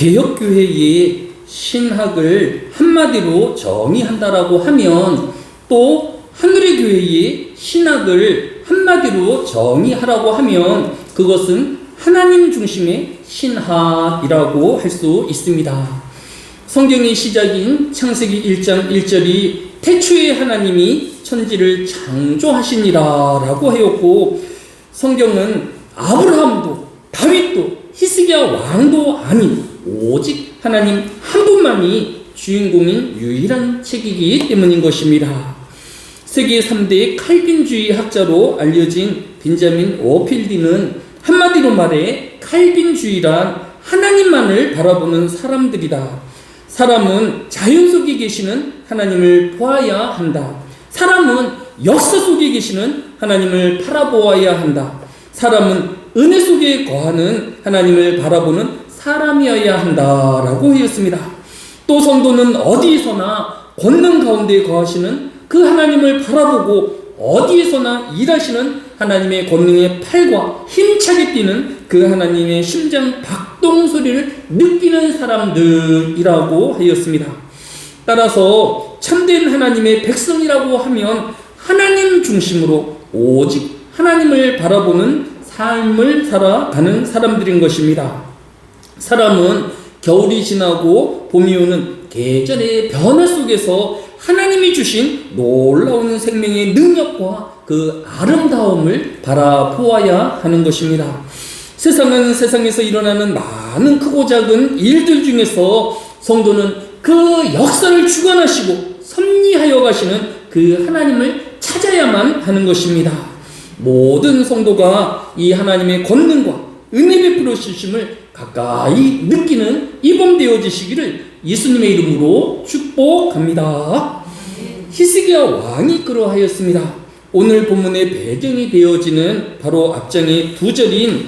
개혁교회의 신학을 한마디로 정의한다라고 하면 또 하늘의 교회의 신학을 한마디로 정의하라고 하면 그것은 하나님 중심의 신학이라고 할 수 있습니다. 성경의 시작인 창세기 1장 1절이 태초에 하나님이 천지를 창조하시니라 라고 하였고, 성경은 아브라함도 다윗도 히스기야 왕도 아닌 오직 하나님 한 분만이 주인공인 유일한 책이기 때문인 것입니다. 세계 3대 칼빈주의 학자로 알려진 벤자민 워필디는 한마디로 말해 칼빈주의란 하나님만을 바라보는 사람들이다. 사람은 자연 속에 계시는 하나님을 보아야 한다. 사람은 역사 속에 계시는 하나님을 바라보아야 한다. 사람은 은혜 속에 거하는 하나님을 바라보는 사람이어야 한다라고 하였습니다. 또 성도는 어디에서나 권능 가운데 거하시는 그 하나님을 바라보고 어디에서나 일하시는 하나님의 권능의 팔과 힘차게 뛰는 그 하나님의 심장 박동 소리를 느끼는 사람들이라고 하였습니다. 따라서 참된 하나님의 백성이라고 하면 하나님 중심으로 오직 하나님을 바라보는 삶을 살아가는 사람들인 것입니다. 사람은 겨울이 지나고 봄이 오는 계절의 변화 속에서 하나님이 주신 놀라운 생명의 능력과 그 아름다움을 바라보아야 하는 것입니다. 세상은 세상에서 일어나는 많은 크고 작은 일들 중에서 성도는 그 역사를 주관하시고 섭리하여 가시는 그 하나님을 찾아야만 하는 것입니다. 모든 성도가 이 하나님의 권능과 은혜 베풀어 주심을 가까이 느끼는 이봄 되어지시기를 예수님의 이름으로 축복합니다. 히스기야 왕이 그러하였습니다. 오늘 본문의 배경이 되어지는 바로 앞장의 두 절인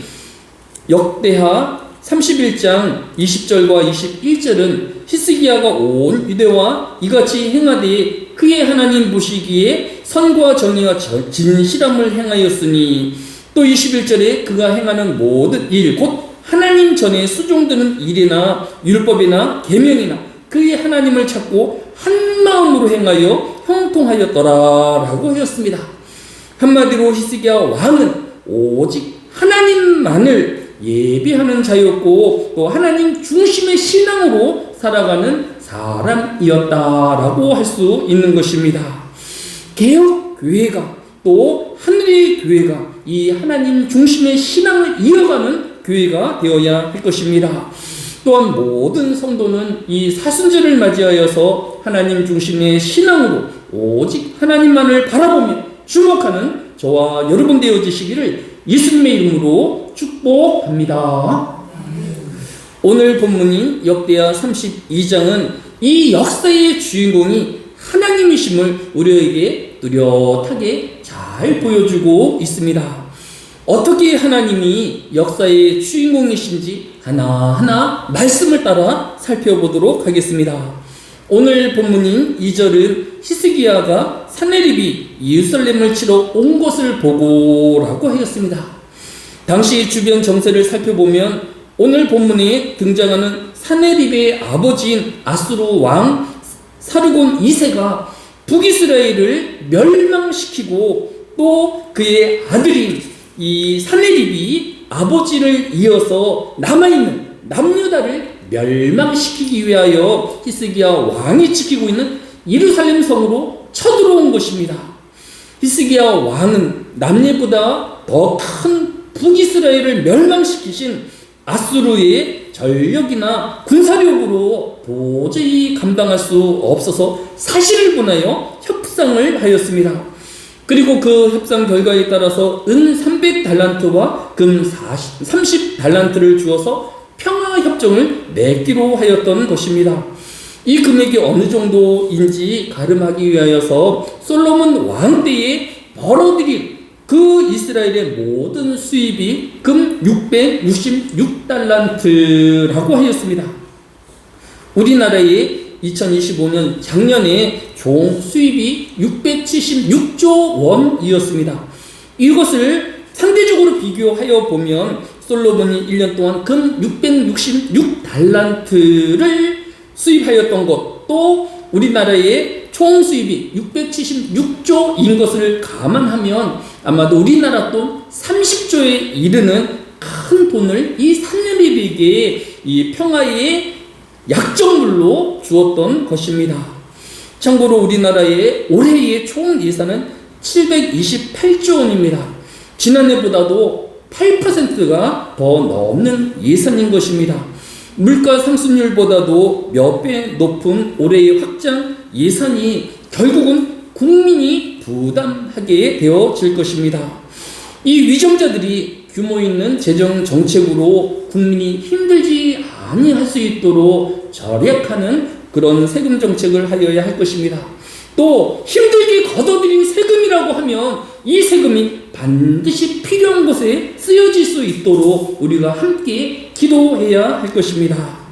역대하 31장 20절과 21절은 히스기야가 온 유대와 이같이 행하되 그의 하나님 보시기에 선과 정의와 진실함을 행하였으니, 또 21절에 그가 행하는 모든 일 곧 하나님 전에 수종드는 일이나 율법이나 계명이나 그의 하나님을 찾고 한 마음으로 행하여 형통하였더라라고 하였습니다. 한마디로 히스기야 왕은 오직 하나님만을 예비하는 자였고 또 하나님 중심의 신앙으로 살아가는 사람이었다라고 할 수 있는 것입니다. 개혁 교회가 또 하늘의 교회가 이 하나님 중심의 신앙을 이어가는 교회가 되어야 할 것입니다. 또한 모든 성도는 이 사순절을 맞이하여서 하나님 중심의 신앙으로 오직 하나님만을 바라보며 주목하는 저와 여러분 되어지시기를 예수님의 이름으로 축복합니다. 오늘 본문인 역대하 32장은 이 역사의 주인공이 하나님이심을 우리에게 뚜렷하게 잘 보여주고 있습니다. 어떻게 하나님이 역사의 주인공이신지 하나하나 말씀을 따라 살펴보도록 하겠습니다. 오늘 본문인 2절은 히스기야가 산헤립이 예루살렘을 치러 온 것을 보고라고 하였습니다. 당시 주변 정세를 살펴보면 오늘 본문에 등장하는 산헤립의 아버지인 아수르 왕 사르곤 2세가 북이스라엘을 멸망시키고 또 그의 아들인 이 산헤립이 아버지를 이어서 남아있는 남유다를 멸망시키기 위하여 히스기야 왕이 지키고 있는 예루살렘 성으로 쳐들어온 것입니다. 히스기야 왕은 남유다보다 더 큰 북이스라엘을 멸망시키신 아수르의 전력이나 군사력으로 도저히 감당할 수 없어서 사실을 분하여 협상을 하였습니다. 그리고 그 협상 결과에 따라서 은 300달란트와 금 30달란트를 주어서 평화협정을 맺기로 하였던 것입니다. 이 금액이 어느 정도인지 가름하기 위하여서 솔로몬 왕 때에 벌어들인 그 이스라엘의 모든 수입이 금 666달란트라고 하였습니다. 우리나라의 2025년 작년에 총 수입이 676조 원이었습니다. 이것을 상대적으로 비교하여 보면 솔로몬이 1년 동안 금 666달란트를 수입하였던 것, 또 우리나라의 총 수입이 676조인 것을 감안하면 아마도 우리나라 돈 30조에 이르는 큰 돈을 이 산헤립에게 이 평화의 약정물로 주었던 것입니다. 참고로 우리나라의 올해의 총 예산은 728조 원입니다. 지난해보다도 8%가 더 넘는 예산인 것입니다. 물가 상승률보다도 몇 배 높은 올해의 확장 예산이 결국은 국민이 부담하게 되어질 것입니다. 이 위정자들이 규모 있는 재정 정책으로 국민이 힘들지 아니할 수 있도록 절약하는 그런 세금 정책을 하여야 할 것입니다. 또 힘들게 걷어들인 세금이라고 하면 이 세금이 반드시 필요한 곳에 쓰여질 수 있도록 우리가 함께 기도해야 할 것입니다.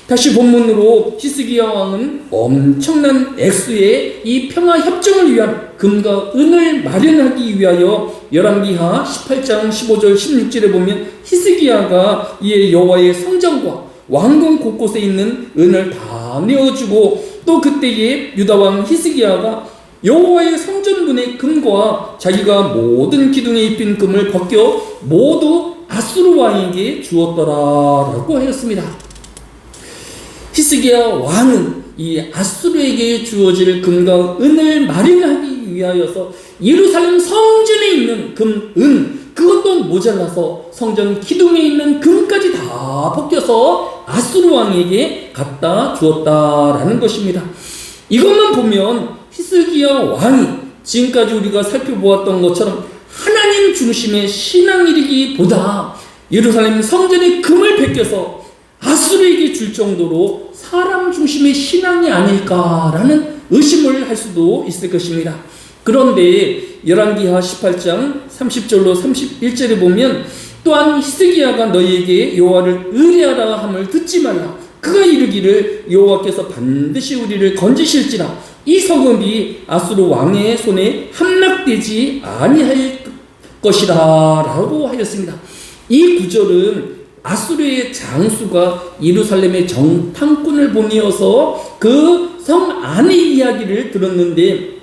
다시 본문으로 히스기야 왕은 엄청난 액수의 이 평화 협정을 위한 금과 은을 마련하기 위하여 열왕기하 18장 15절 16절에 보면 히스기야가 이에 여호와의 성전과 왕궁 곳곳에 있는 은을 다 내어주고 또 그때에 유다왕 히스기야가 여호와의 성전문의 금과 자기가 모든 기둥에 입힌 금을 벗겨 모두 아수르 왕에게 주었더라라고 하였습니다. 히스기야 왕은 이 아수르에게 주어질 금과 은을 마련하기 위하여서 예루살렘 성전에 있는 금, 은 그것도 모자라서 성전 기둥에 있는 금까지 다 벗겨서 아수르 왕에게 갖다 주었다라는 것입니다. 이것만 보면 히스기야 왕이 지금까지 우리가 살펴보았던 것처럼 하나님 중심의 신앙이기보다 예루살렘 성전의 금을 벗겨서 아수르에게 줄 정도로 사람 중심의 신앙이 아닐까라는 의심을 할 수도 있을 것입니다. 그런데 열왕기하 18장 30절로 31절에 보면 또한 히스기야가 너희에게 여호와를 의뢰하라 함을 듣지 말라. 그가 이르기를 여호와께서 반드시 우리를 건지실지라 이 성읍이 아수르 왕의 손에 함락되지 아니할 것이라 라고 하였습니다. 이 구절은 아수르의 장수가 예루살렘의 정탐꾼을 보내어서 그 성 안의 이야기를 들었는데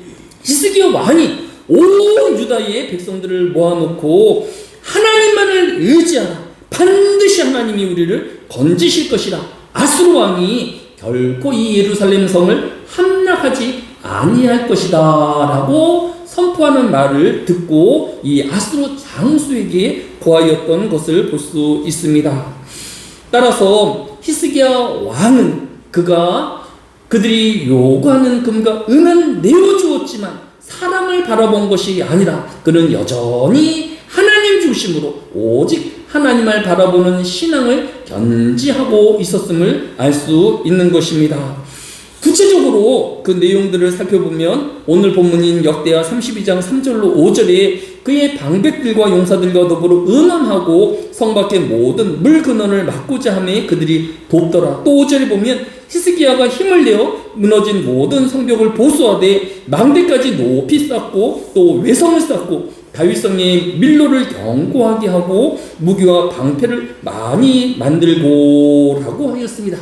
히스기야 왕이 온 유다의 백성들을 모아놓고 하나님만을 의지하라. 반드시 하나님이 우리를 건지실 것이라. 아수르 왕이 결코 이 예루살렘 성을 함락하지 아니할 것이다 라고 선포하는 말을 듣고 이 아수르 장수에게 고하였던 것을 볼 수 있습니다. 따라서 히스기야 왕은 그들이 요구하는 금과 은은 내어주었지만 사람을 바라본 것이 아니라 그는 여전히 하나님 중심으로 오직 하나님을 바라보는 신앙을 견지하고 있었음을 알 수 있는 것입니다. 구체적으로 그 내용들을 살펴보면 오늘 본문인 역대하 32장 3절로 5절에 그의 방백들과 용사들과 더불어 응함하고 성 밖의 모든 물 근원을 막고자 하며 그들이 돕더라. 또 5절에 보면 히스기야가 힘을 내어 무너진 모든 성벽을 보수하되 망대까지 높이 쌓고 또 외성을 쌓고 다윗성의 밀로를 견고하게 하고 무기와 방패를 많이 만들고라고 하였습니다.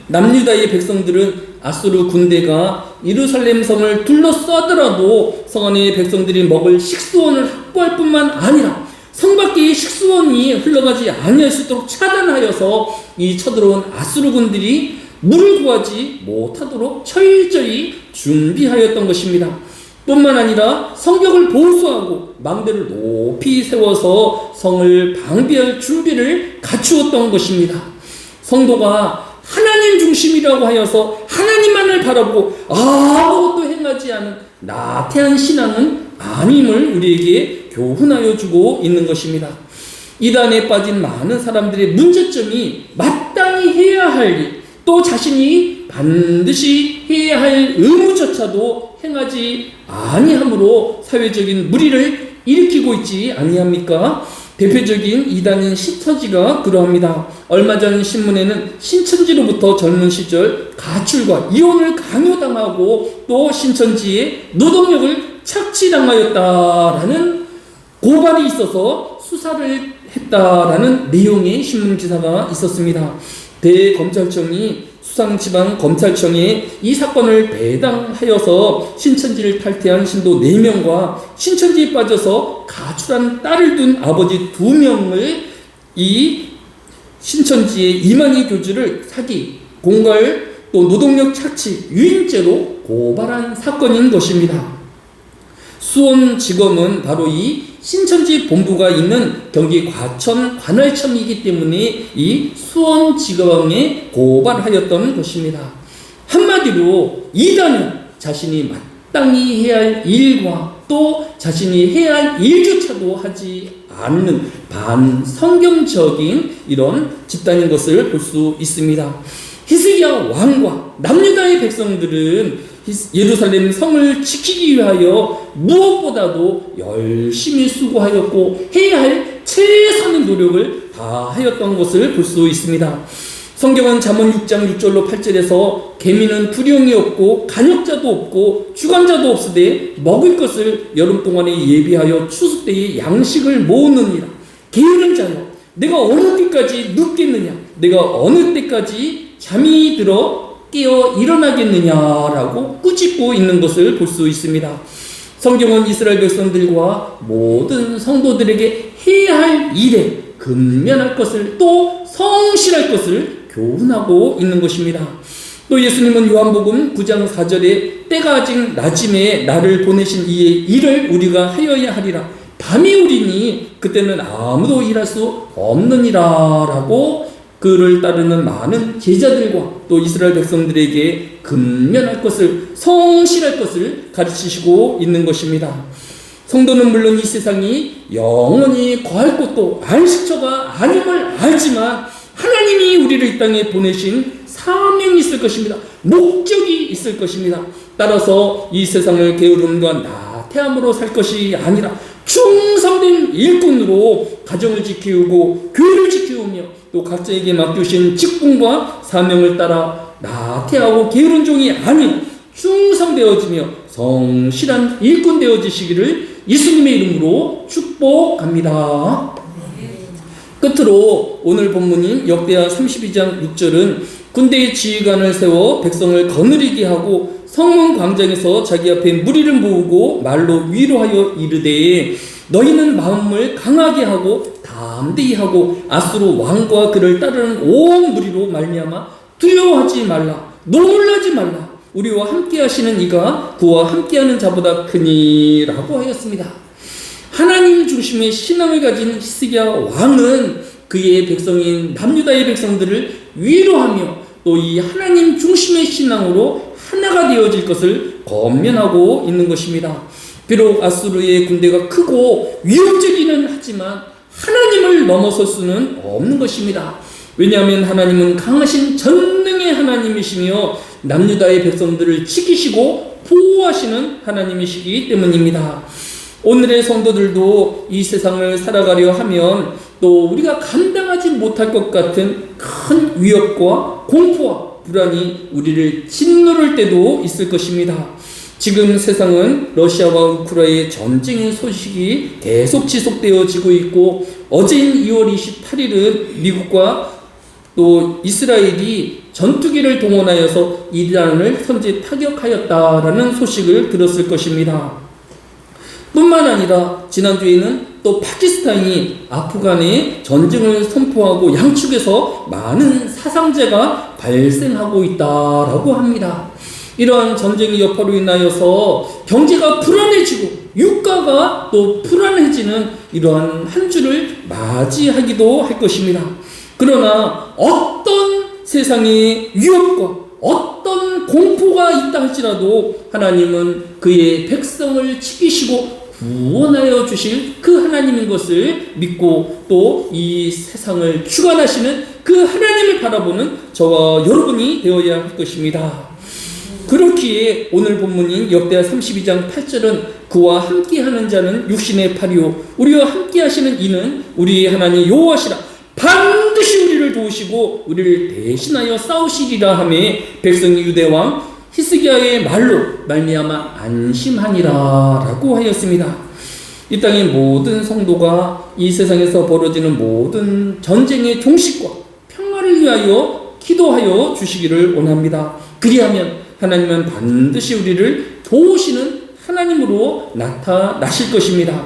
남유다의 백성들은 아수르 군대가 예루살렘 성을 둘러싸더라도 성 안의 백성들이 먹을 식수원을 확보할 뿐만 아니라 성 밖의 식수원이 흘러가지 아니할 수 있도록 차단하여서 이 쳐들어온 아수르 군들이 물을 구하지 못하도록 철저히 준비하였던 것입니다. 뿐만 아니라 성벽을 보수하고 망대를 높이 세워서 성을 방비할 준비를 갖추었던 것입니다. 성도가 하나님 중심이라고 하여서 하나님만을 바라보고 아무것도 행하지 않은 나태한 신앙은 아님을 우리에게 교훈하여 주고 있는 것입니다. 이단에 빠진 많은 사람들의 문제점이 마땅히 해야 할 일, 또 자신이 반드시 해야 할 의무조차도 행하지 아니함으로 사회적인 무리를 일으키고 있지 아니합니까? 대표적인 이단인 신천지가 그러합니다. 얼마 전 신문에는 신천지로부터 젊은 시절 가출과 이혼을 강요당하고 또 신천지의 노동력을 착취당하였다라는 고발이 있어서 수사를 했다라는 내용의 신문 기사가 있었습니다. 대검찰청이 수상지방검찰청에 이 사건을 배당하여서 신천지를 탈퇴한 신도 4명과 신천지에 빠져서 가출한 딸을 둔 아버지 2명을 이 신천지의 이만희 교주를 사기, 공갈, 또 노동력 착취, 유인죄로 고발한 사건인 것입니다. 수원지검은 바로 이 신천지 본부가 있는 경기 과천 관할청이기 때문에 이 수원지검에 고발하였던 것입니다. 한마디로 이단은 자신이 마땅히 해야 할 일과 또 자신이 해야 할 일조차도 하지 않는 반성경적인 이런 집단인 것을 볼 수 있습니다. 히스기야 왕과 남유다의 백성들은 예루살렘 성을 지키기 위하여 무엇보다도 열심히 수고하였고 해야 할 최선의 노력을 다하였던 것을 볼 수 있습니다. 성경은 잠언 6장 6절로 8절에서 개미는 두령이 없고 간역자도 없고 주관자도 없으되 먹을 것을 여름 동안에 예비하여 추수 때에 양식을 모으느니라. 게으른 자여, 내가 어느 때까지 눕겠느냐? 내가 어느 때까지 잠이 들어 깨어 일어나겠느냐라고 꾸짖고 있는 것을 볼 수 있습니다. 성경은 이스라엘 백성들과 모든 성도들에게 해야 할 일에 근면할 것을 또 성실할 것을 교훈하고 있는 것입니다. 또 예수님은 요한복음 9장 4절에 때가 아직 낮음에 나를 보내신 이의 일을 우리가 하여야 하리라. 밤이 오리니 그때는 아무도 일할 수 없느니라 라고 그를 따르는 많은 제자들과 또 이스라엘 백성들에게 근면할 것을, 성실할 것을 가르치시고 있는 것입니다. 성도는 물론 이 세상이 영원히 거할 곳도 안식처가 아님을 알지만 하나님이 우리를 이 땅에 보내신 사명이 있을 것입니다. 목적이 있을 것입니다. 따라서 이 세상을 게으름과 나태함으로 살 것이 아니라 충성된 일꾼으로 가정을 지키고 교회를 지키우며 또 각자에게 맡겨주신 직분과 사명을 따라 나태하고 게으른 종이 아닌 충성되어지며 성실한 일꾼 되어지시기를 예수님의 이름으로 축복합니다. 끝으로 오늘 본문인 역대하 32장 6절은 군대의 지휘관을 세워 백성을 거느리게 하고 성문 광장에서 자기 앞에 무리를 모으고 말로 위로하여 이르되 너희는 마음을 강하게 하고 담대히 하고 아수르 왕과 그를 따르는 온 무리로 말미암아 두려워하지 말라. 놀라지 말라. 우리와 함께 하시는 이가 그와 함께하는 자보다 크니라고 하였습니다. 하나님 중심의 신앙을 가진 히스기야 왕은 그의 백성인 남유다의 백성들을 위로하며 또 이 하나님 중심의 신앙으로 하나가 되어질 것을 권면하고 있는 것입니다. 비록 아수르의 군대가 크고 위협적이긴 하지만 하나님을 넘어설 수는 없는 것입니다. 왜냐하면 하나님은 강하신 전능의 하나님이시며 남유다의 백성들을 지키시고 보호하시는 하나님이시기 때문입니다. 오늘의 성도들도 이 세상을 살아가려 하면 또 우리가 감당하지 못할 것 같은 큰 위협과 공포와 불안이 우리를 짓누를 때도 있을 것입니다. 지금 세상은 러시아와 우크라이나의 전쟁의 소식이 계속 지속되어지고 있고 어제인 2월 28일은 미국과 또 이스라엘이 전투기를 동원하여서 이란을 선제 타격하였다라는 소식을 들었을 것입니다. 뿐만 아니라 지난주에는 또 파키스탄이 아프간에 전쟁을 선포하고 양측에서 많은 사상자가 발생하고 있다라고 합니다. 이러한 전쟁의 여파로 인하여서 경제가 불안해지고 유가가 또 불안해지는 이러한 한 주를 맞이하기도 할 것입니다. 그러나 어떤 세상의 위협과 어떤 공포가 있다 할지라도 하나님은 그의 백성을 지키시고 구원하여 주실 그 하나님인 것을 믿고 또 이 세상을 주관하시는 그 하나님을 바라보는 저와 여러분이 되어야 할 것입니다. 그렇기에 오늘 본문인 역대하 32장 8절은 그와 함께하는 자는 육신의 팔이요 우리와 함께하시는 이는 우리 하나님 여호와시라 반드시 우리를 도우시고 우리를 대신하여 싸우시리라 하며 백성이 유대왕 히스기야의 말로 말미암아 안심하니라 라고 하였습니다. 이 땅의 모든 성도가 이 세상에서 벌어지는 모든 전쟁의 종식과 평화를 위하여 기도하여 주시기를 원합니다. 그리하면 하나님은 반드시 우리를 도우시는 하나님으로 나타나실 것입니다.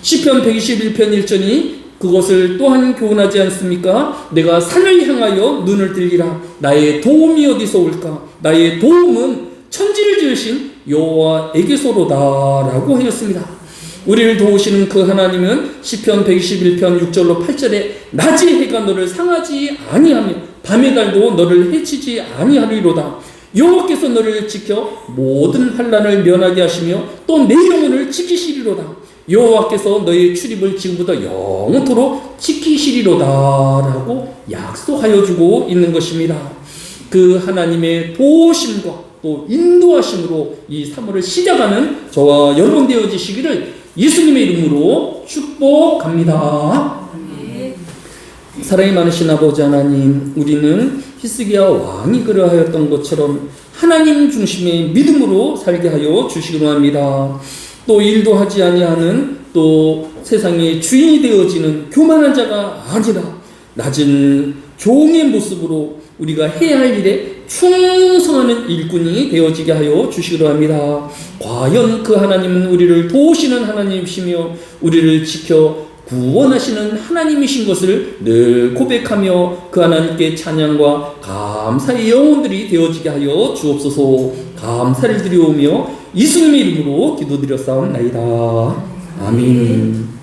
시편 121편 1절이 그것을 또한 교훈하지 않습니까? 내가 산을 향하여 눈을 들리라. 나의 도움이 어디서 올까? 나의 도움은 천지를 지으신 여호와에게서로다 라고 하였습니다. 우리를 도우시는 그 하나님은 시편 121편 6절로 8절에 낮의 해가 너를 상하지 아니하며 밤의 달도 너를 해치지 아니하리로다. 여호와께서 너를 지켜 모든 환난을 면하게 하시며 또 내 영혼을 지키시리로다. 여호와께서 너의 출입을 지금부터 영원토록 지키시리로다 라고 약속하여 주고 있는 것입니다. 그 하나님의 도우심과 또 인도하심으로 이 3월을 시작하는 저와 여러분 되어지시기를 예수님의 이름으로 축복합니다. 사랑이 많으신 아버지 하나님, 우리는 히스기야 왕이 그러하였던 것처럼 하나님 중심의 믿음으로 살게 하여 주시기 원합니다. 또 일도 하지 아니하는 또 세상의 주인이 되어지는 교만한 자가 아니라 낮은 종의 모습으로 우리가 해야 할 일에 충성하는 일꾼이 되어지게 하여 주시기로 합니다. 과연 그 하나님은 우리를 도우시는 하나님이시며 우리를 지켜 구원하시는 하나님이신 것을 늘 고백하며 그 하나님께 찬양과 감사의 영혼들이 되어지게 하여 주옵소서. 감사를 드리오며 예수님의 이름으로 기도드렸사옵나이다. 아멘.